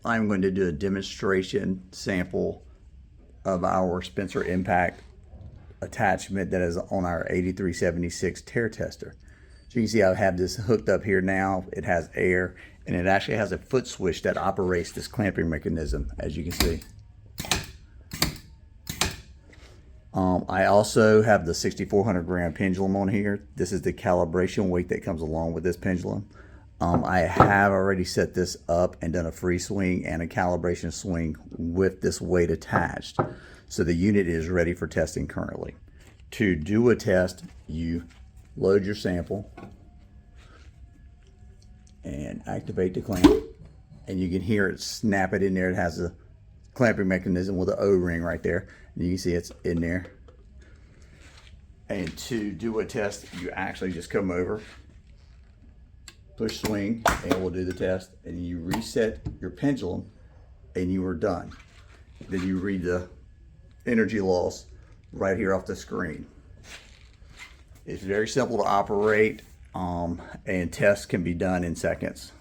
I'm going to do a demonstration sample of our Spencer Impact attachment that is on our 8376 tear tester. So you can see I have this hooked up here now. It has air, and it actually has a foot switch that operates this clamping mechanism, as you can see. I also have the 6,400 gram pendulum on here. This is the calibration weight that comes along with this pendulum. I have already set this up and done a free swing and a calibration swing with this weight attached. So the unit is ready for testing currently. To do a test, you load your sample and activate the clamp. And you can hear it snap it in there. It has a clamping mechanism with an O-ring right there. And you can see it's in there. And to do a test, you actually just come over, push swing, and we'll do the test. And you reset your pendulum, and you are done. Then you read the energy loss right here off the screen. It's very simple to operate, and tests can be done in seconds.